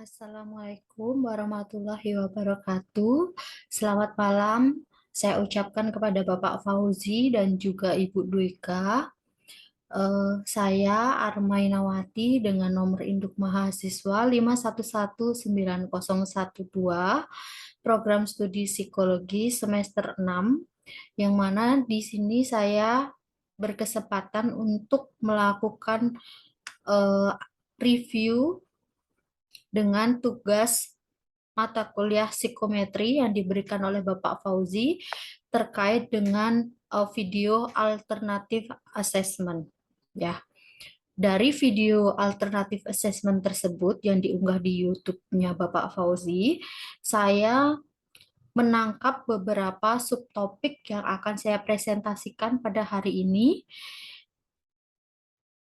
Assalamualaikum warahmatullahi wabarakatuh. Selamat malam. Saya ucapkan kepada Bapak Fauzi dan juga Ibu Dwika. Saya Armainawati dengan nomor induk mahasiswa 5119012, program studi psikologi semester 6, yang mana di sini saya berkesempatan untuk melakukan eh, review dengan tugas mata kuliah psikometri yang diberikan oleh Bapak Fauzi terkait dengan video alternatif assessment. Ya, dari video alternatif assessment tersebut yang diunggah di YouTube-nya Bapak Fauzi, saya menangkap beberapa subtopik yang akan saya presentasikan pada hari ini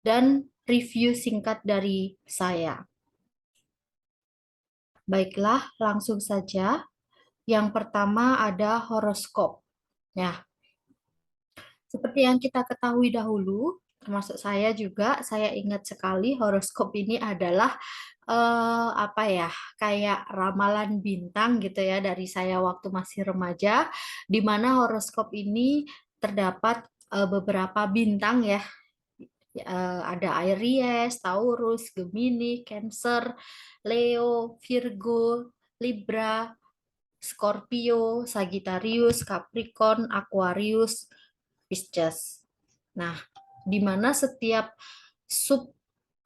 dan review singkat dari saya. Baiklah, langsung saja. Yang pertama ada horoskop. Ya, seperti yang kita ketahui dahulu, termasuk saya juga, saya ingat sekali horoskop ini adalah apa ya, kayak ramalan bintang gitu ya dari saya waktu masih remaja, di mana horoskop ini terdapat beberapa bintang ya. Ada Aries, Taurus, Gemini, Cancer, Leo, Virgo, Libra, Scorpio, Sagittarius, Capricorn, Aquarius, Pisces. Nah, di mana setiap sub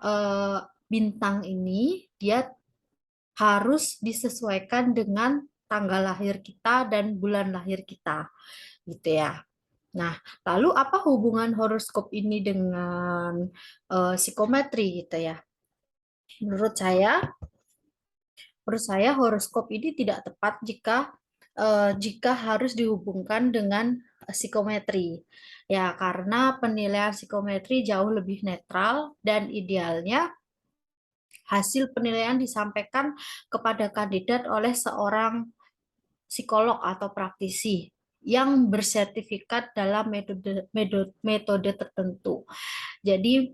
eh, bintang ini dia harus disesuaikan dengan tanggal lahir kita dan bulan lahir kita, gitu ya. Nah, lalu apa hubungan horoskop ini dengan psikometri gitu ya? Menurut saya, horoskop ini tidak tepat jika harus dihubungkan dengan psikometri. Ya, karena penilaian psikometri jauh lebih netral dan idealnya hasil penilaian disampaikan kepada kandidat oleh seorang psikolog atau praktisi yang bersertifikat dalam metode tertentu. Jadi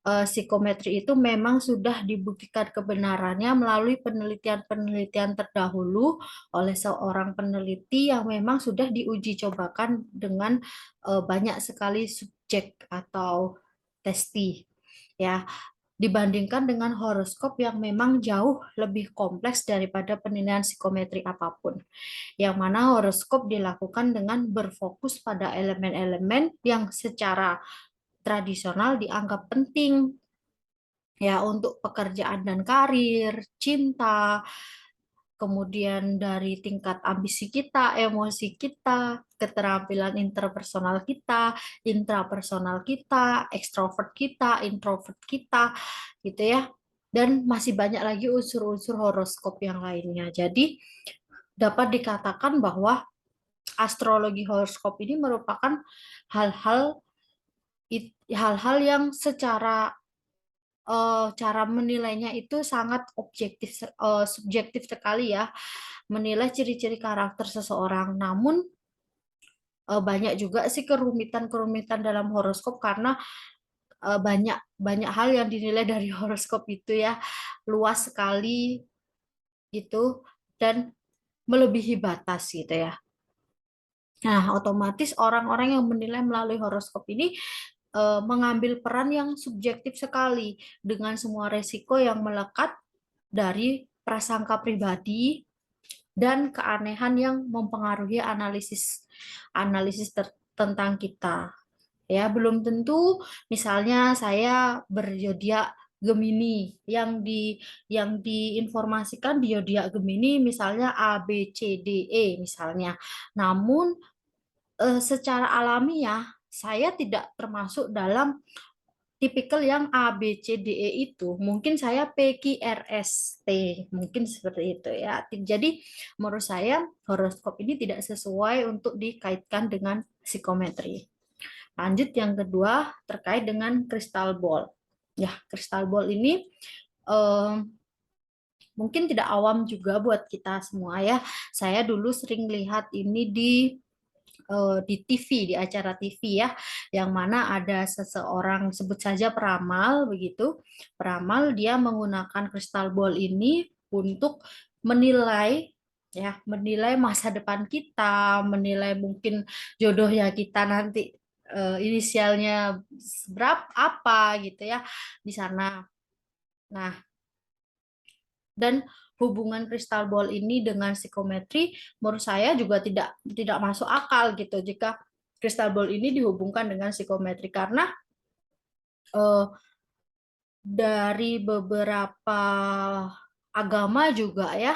psikometri itu memang sudah dibuktikan kebenarannya melalui penelitian-penelitian terdahulu oleh seorang peneliti yang memang sudah diuji cobakan dengan banyak sekali subjek atau testi. Ya, dibandingkan dengan horoskop yang memang jauh lebih kompleks daripada penilaian psikometri apapun. Yang mana horoskop dilakukan dengan berfokus pada elemen-elemen yang secara tradisional dianggap penting ya untuk pekerjaan dan karir, cinta, kemudian dari tingkat ambisi kita, emosi kita, keterampilan interpersonal kita, intrapersonal kita, ekstrovert kita, introvert kita, gitu ya. Dan masih banyak lagi unsur-unsur horoskop yang lainnya. Jadi dapat dikatakan bahwa astrologi horoskop ini merupakan hal-hal hal-hal yang secara cara menilainya itu sangat objektif, subjektif sekali ya, menilai ciri-ciri karakter seseorang. Namun banyak juga sih kerumitan-kerumitan dalam horoskop karena banyak banyak hal yang dinilai dari horoskop itu ya, luas sekali gitu dan melebihi batas gitu ya. Nah, otomatis orang-orang yang menilai melalui horoskop ini mengambil peran yang subjektif sekali dengan semua resiko yang melekat dari prasangka pribadi dan keanehan yang mempengaruhi analisis analisis tentang kita. Ya, belum tentu misalnya saya berzodiak Gemini yang diinformasikan di zodiak Gemini misalnya A B C D E misalnya. Namun secara alamiah saya tidak termasuk dalam tipikal yang A, B, C, D, E itu. Mungkin saya P, Q, R, S, T. Mungkin seperti itu ya. Jadi menurut saya horoskop ini tidak sesuai untuk dikaitkan dengan psikometri. Lanjut yang kedua terkait dengan crystal ball. Ya, crystal ball ini eh, mungkin tidak awam juga buat kita semua ya. Saya dulu sering lihat ini di di TV, di acara TV ya, yang mana ada seseorang, sebut saja peramal begitu. Peramal dia menggunakan kristal ball ini untuk menilai, ya, menilai masa depan kita, menilai mungkin jodohnya kita nanti, inisialnya berapa apa gitu ya di sana. Nah, dan hubungan kristal ball ini dengan psikometri menurut saya juga tidak masuk akal gitu jika kristal ball ini dihubungkan dengan psikometri, karena eh, dari beberapa agama juga ya,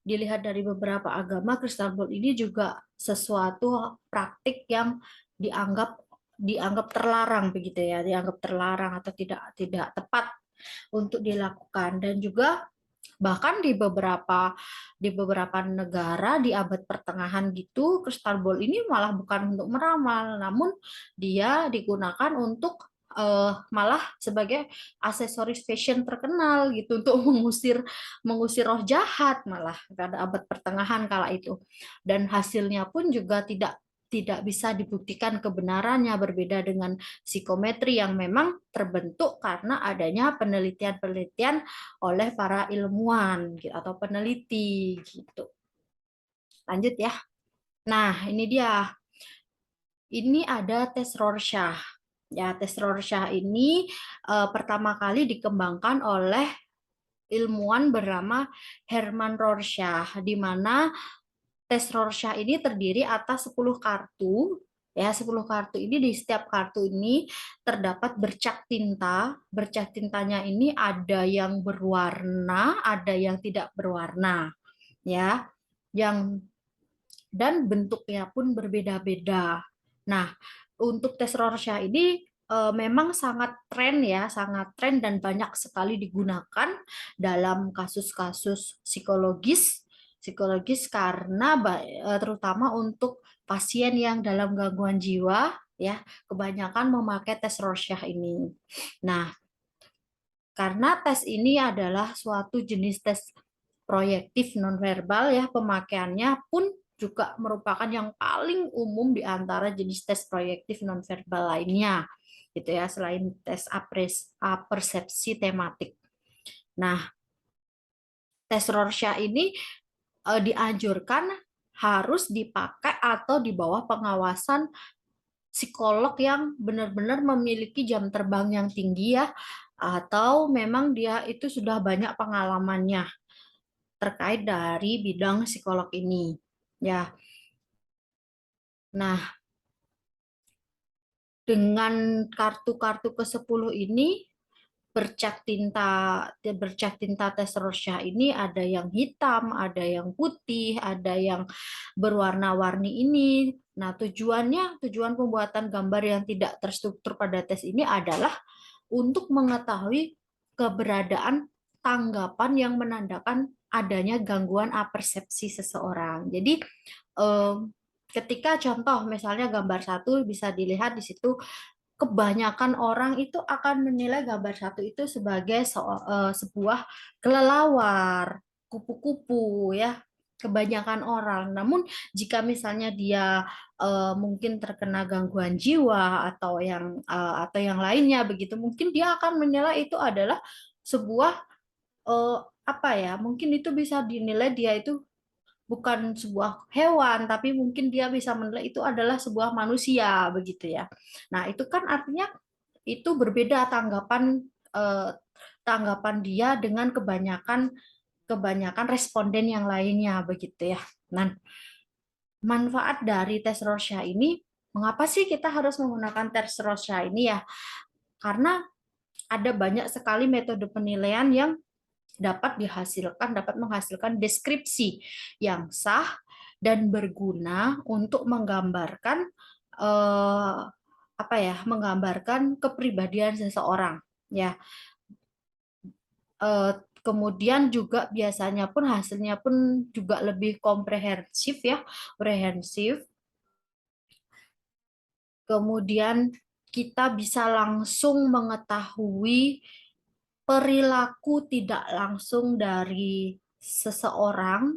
dilihat dari beberapa agama, kristal ball ini juga sesuatu praktik yang dianggap dianggap terlarang begitu ya, dianggap terlarang atau tidak tepat untuk dilakukan. Dan juga bahkan di beberapa negara di abad pertengahan gitu, kristal ball ini malah bukan untuk meramal, namun dia digunakan untuk malah sebagai aksesoris fashion terkenal gitu untuk mengusir mengusir roh jahat malah pada abad pertengahan kala itu. Dan hasilnya pun juga tidak tidak bisa dibuktikan kebenarannya, berbeda dengan psikometri yang memang terbentuk karena adanya penelitian-penelitian oleh para ilmuwan gitu, atau peneliti gitu. Lanjut ya. Nah, ini dia. Ini ada tes Rorschach. Ya, tes Rorschach ini pertama kali dikembangkan oleh ilmuwan bernama Hermann Rorschach, di mana tes Rorschach ini terdiri atas 10 kartu. Ya, 10 kartu ini, di setiap kartu ini terdapat bercak tinta. Bercak tintanya ini ada yang berwarna, ada yang tidak berwarna, ya. Yang dan bentuknya pun berbeda-beda. Nah, untuk tes Rorschach ini memang sangat tren ya, sangat tren dan banyak sekali digunakan dalam kasus-kasus psikologis karena terutama untuk pasien yang dalam gangguan jiwa ya, kebanyakan memakai tes Rorschach ini. Nah, karena tes ini adalah suatu jenis tes proyektif nonverbal ya, pemakaiannya pun juga merupakan yang paling umum di antara jenis tes proyektif nonverbal lainnya gitu ya, selain tes apersepsi tematik. Nah, tes Rorschach ini dianjurkan harus dipakai atau di bawah pengawasan psikolog yang benar-benar memiliki jam terbang yang tinggi ya, atau memang dia itu sudah banyak pengalamannya terkait dari bidang psikolog ini. Ya. Nah, dengan kartu-kartu ke-10 ini, bercak tinta tes Rorschach ini ada yang hitam, ada yang putih, ada yang berwarna-warni ini. Nah, tujuan pembuatan gambar yang tidak terstruktur pada tes ini adalah untuk mengetahui keberadaan tanggapan yang menandakan adanya gangguan apersepsi seseorang. Jadi, ketika contoh misalnya gambar satu bisa dilihat di situ, kebanyakan orang itu akan menilai gambar satu itu sebagai sebuah kelelawar, kupu-kupu ya, kebanyakan orang. Namun jika misalnya dia mungkin terkena gangguan jiwa atau yang lainnya begitu, mungkin dia akan menilai itu adalah sebuah eh, apa ya? Mungkin itu bisa dinilai dia itu bukan sebuah hewan, tapi mungkin dia bisa menilai itu adalah sebuah manusia begitu ya. Nah, itu kan artinya itu berbeda eh, tanggapan dia dengan kebanyakan kebanyakan responden yang lainnya begitu ya. Nah, manfaat dari tes Rorschach ini, mengapa sih kita harus menggunakan tes Rorschach ini ya? Karena ada banyak sekali metode penilaian yang dapat menghasilkan deskripsi yang sah dan berguna untuk menggambarkan eh, apa ya, menggambarkan kepribadian seseorang ya. Eh, Kemudian juga biasanya pun hasilnya pun juga lebih komprehensif ya, komprehensif. Kemudian kita bisa langsung mengetahui perilaku tidak langsung dari seseorang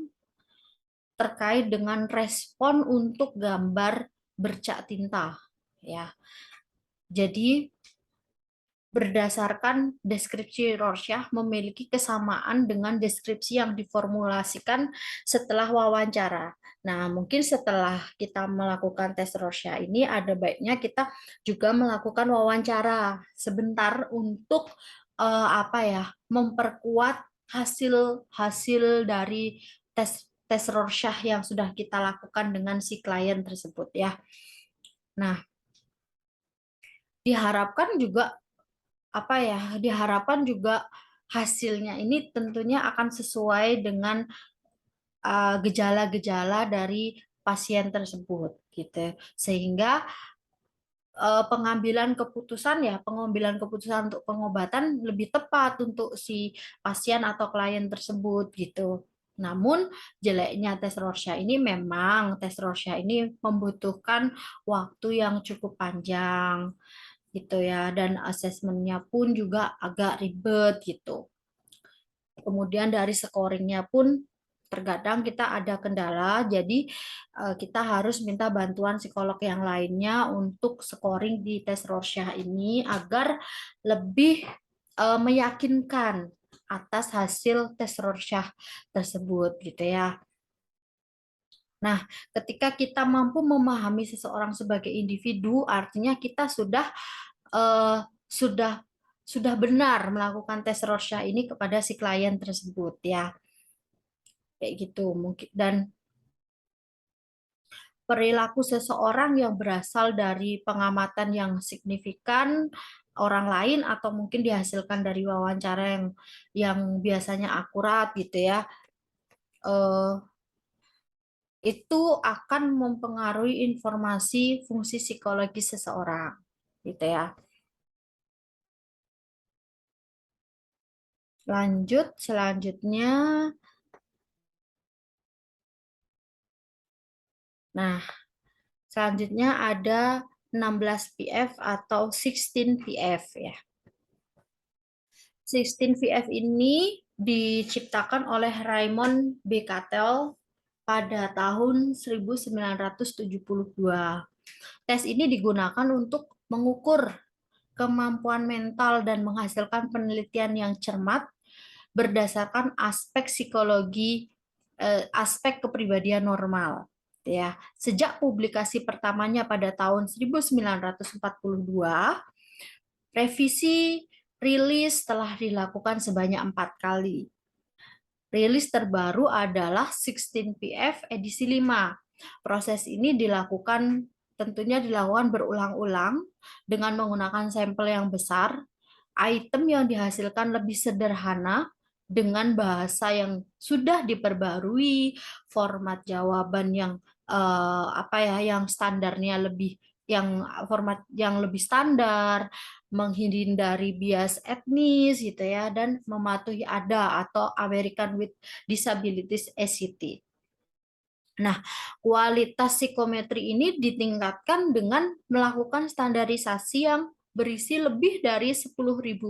terkait dengan respon untuk gambar bercak tinta ya. Jadi berdasarkan deskripsi Rorschach memiliki kesamaan dengan deskripsi yang diformulasikan setelah wawancara. Nah, mungkin setelah kita melakukan tes Rorschach ini ada baiknya kita juga melakukan wawancara sebentar untuk apa ya, memperkuat hasil dari tes tes Rorschach yang sudah kita lakukan dengan si klien tersebut ya. Nah, diharapkan juga apa ya, diharapkan juga hasilnya ini tentunya akan sesuai dengan gejala-gejala dari pasien tersebut gitu. Sehingga pengambilan keputusan untuk pengobatan lebih tepat untuk si pasien atau klien tersebut gitu. Namun jeleknya tes Rorschach ini memang tes Rorschach ini membutuhkan waktu yang cukup panjang gitu ya, dan asesmennya pun juga agak ribet gitu. Kemudian dari scoringnya pun terkadang kita ada kendala, jadi kita harus minta bantuan psikolog yang lainnya untuk scoring di tes Rorschach ini agar lebih meyakinkan atas hasil tes Rorschach tersebut gitu ya. Nah, ketika kita mampu memahami seseorang sebagai individu, artinya kita eh, sudah sudah benar melakukan tes Rorschach ini kepada si klien tersebut ya. Kayak gitu mungkin. Dan perilaku seseorang yang berasal dari pengamatan yang signifikan orang lain atau mungkin dihasilkan dari wawancara yang biasanya akurat gitu ya. eh, itu akan mempengaruhi informasi fungsi psikologis seseorang gitu ya. Lanjut, selanjutnya. Nah, selanjutnya ada 16 PF atau 16 PF ya. 16 VF ini diciptakan oleh Raymond B. Cattell pada tahun 1972. Tes ini digunakan untuk mengukur kemampuan mental dan menghasilkan penelitian yang cermat berdasarkan aspek psikologi, aspek kepribadian normal. Ya, sejak publikasi pertamanya pada tahun 1942, revisi rilis telah dilakukan sebanyak 4 kali. Rilis terbaru adalah 16 PF edisi 5. Proses ini tentunya dilakukan berulang-ulang dengan menggunakan sampel yang besar, item yang dihasilkan lebih sederhana dengan bahasa yang sudah diperbarui, format jawaban yang yang standarnya format yang lebih standar, menghindari bias etnis gitu ya, dan mematuhi ADA atau American with Disabilities ACT. Nah, kualitas psikometri ini ditingkatkan dengan melakukan standarisasi yang berisi lebih dari 10.000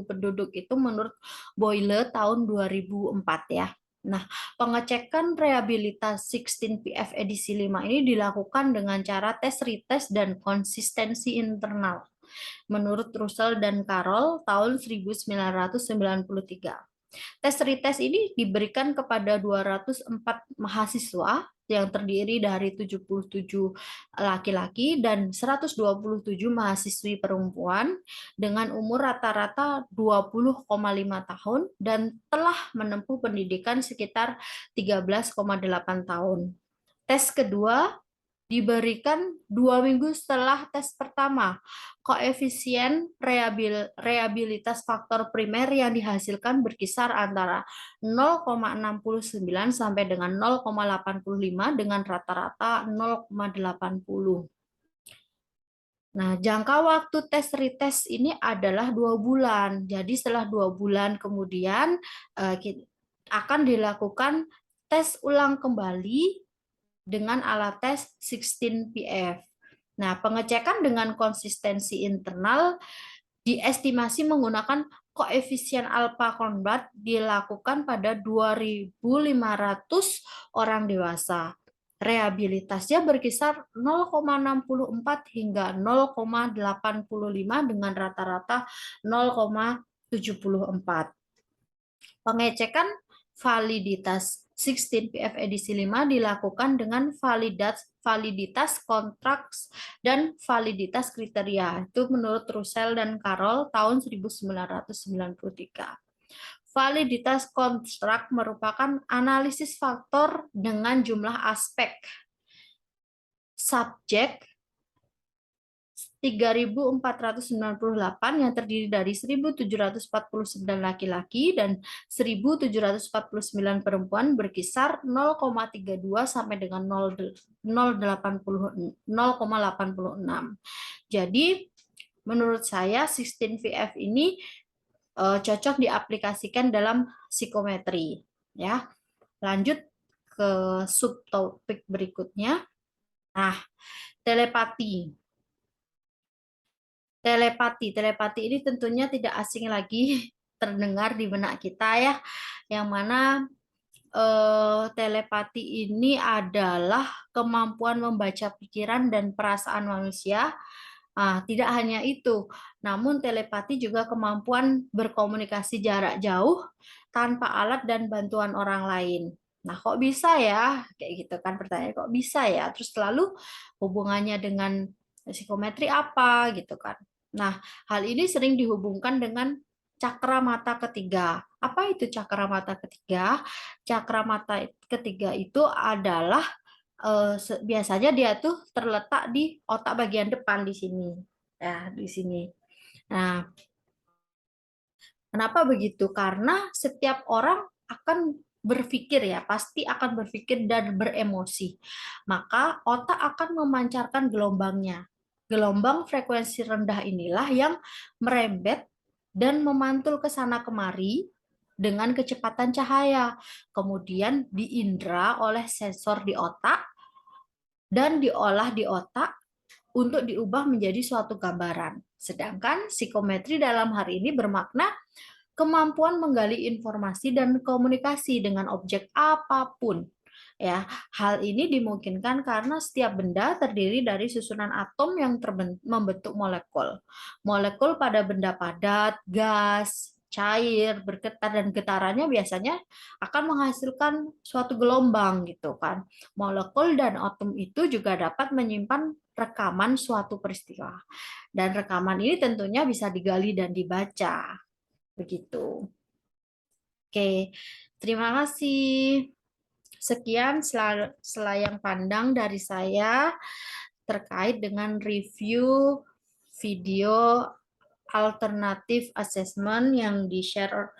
penduduk itu menurut Boyle tahun 2004 ya. Nah, pengecekan rehabilitas 16 PF edisi 5 ini dilakukan dengan cara tes retest dan konsistensi internal menurut Russell dan Carroll tahun 1993. Tes retest ini diberikan kepada 204 mahasiswa yang terdiri dari 77 laki-laki dan 127 mahasiswi perempuan dengan umur rata-rata 20,5 tahun dan telah menempuh pendidikan sekitar 13,8 tahun. Tes kedua diberikan 2 minggu setelah tes pertama. Koefisien rehabilitas faktor primer yang dihasilkan berkisar antara 0,69 sampai dengan 0,85 dengan rata-rata 0,80. Nah, jangka waktu tes retest ini adalah 2 bulan. Jadi setelah 2 bulan kemudian akan dilakukan tes ulang kembali dengan alat tes 16 PF. Nah, pengecekan dengan konsistensi internal diestimasi menggunakan koefisien alpha Konrad dilakukan pada 2.500 orang dewasa. rehabilitasnya berkisar 0,64 hingga 0,85 dengan rata-rata 0,74. Pengecekan validitas 16PF edisi 5 dilakukan dengan validitas kontrak dan validitas kriteria. Itu menurut Russell dan Carroll tahun 1993. Validitas kontrak merupakan analisis faktor dengan jumlah aspek subjek 3.498 yang terdiri dari 1.749 laki-laki dan 1.749 perempuan berkisar 0,32 sampai dengan 0,86. Jadi menurut saya 16VF ini cocok diaplikasikan dalam psikometri. Ya, lanjut ke subtopik berikutnya. Nah, telepati. Telepati ini tentunya tidak asing lagi terdengar di benak kita ya, yang mana telepati ini adalah kemampuan membaca pikiran dan perasaan manusia. Tidak hanya itu, namun telepati juga kemampuan berkomunikasi jarak jauh tanpa alat dan bantuan orang lain. Nah, kok bisa ya? Kayak gitu kan pertanyaan, kok bisa ya? Terus lalu hubungannya dengan psikometri apa gitu kan? Nah, hal ini sering dihubungkan dengan cakra mata ketiga. Apa itu cakra mata ketiga? Cakra mata ketiga itu adalah biasanya dia tuh terletak di otak bagian depan di sini. Ya, di sini. Nah, kenapa begitu? Karena setiap orang akan berpikir ya, pasti akan berpikir dan beremosi. Maka otak akan memancarkan gelombangnya. Gelombang frekuensi rendah inilah yang merembet dan memantul ke sana kemari dengan kecepatan cahaya. Kemudian diindra oleh sensor di otak dan diolah di otak untuk diubah menjadi suatu gambaran. Sedangkan psikometri dalam hal ini bermakna kemampuan menggali informasi dan komunikasi dengan objek apapun. Ya, hal ini dimungkinkan karena setiap benda terdiri dari susunan atom yang membentuk molekul. Molekul pada benda padat, gas, cair, bergetar dan getarannya biasanya akan menghasilkan suatu gelombang gitu kan. Molekul dan atom itu juga dapat menyimpan rekaman suatu peristiwa. Dan rekaman ini tentunya bisa digali dan dibaca. Begitu. Oke, terima kasih. Sekian selayang pandang dari saya terkait dengan review video alternatif assessment yang di-share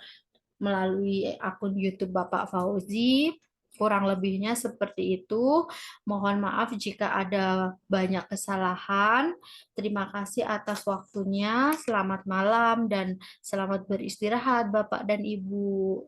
melalui akun YouTube Bapak Fauzi. Kurang lebihnya seperti itu. Mohon maaf jika ada banyak kesalahan. Terima kasih atas waktunya. Selamat malam dan selamat beristirahat Bapak dan Ibu.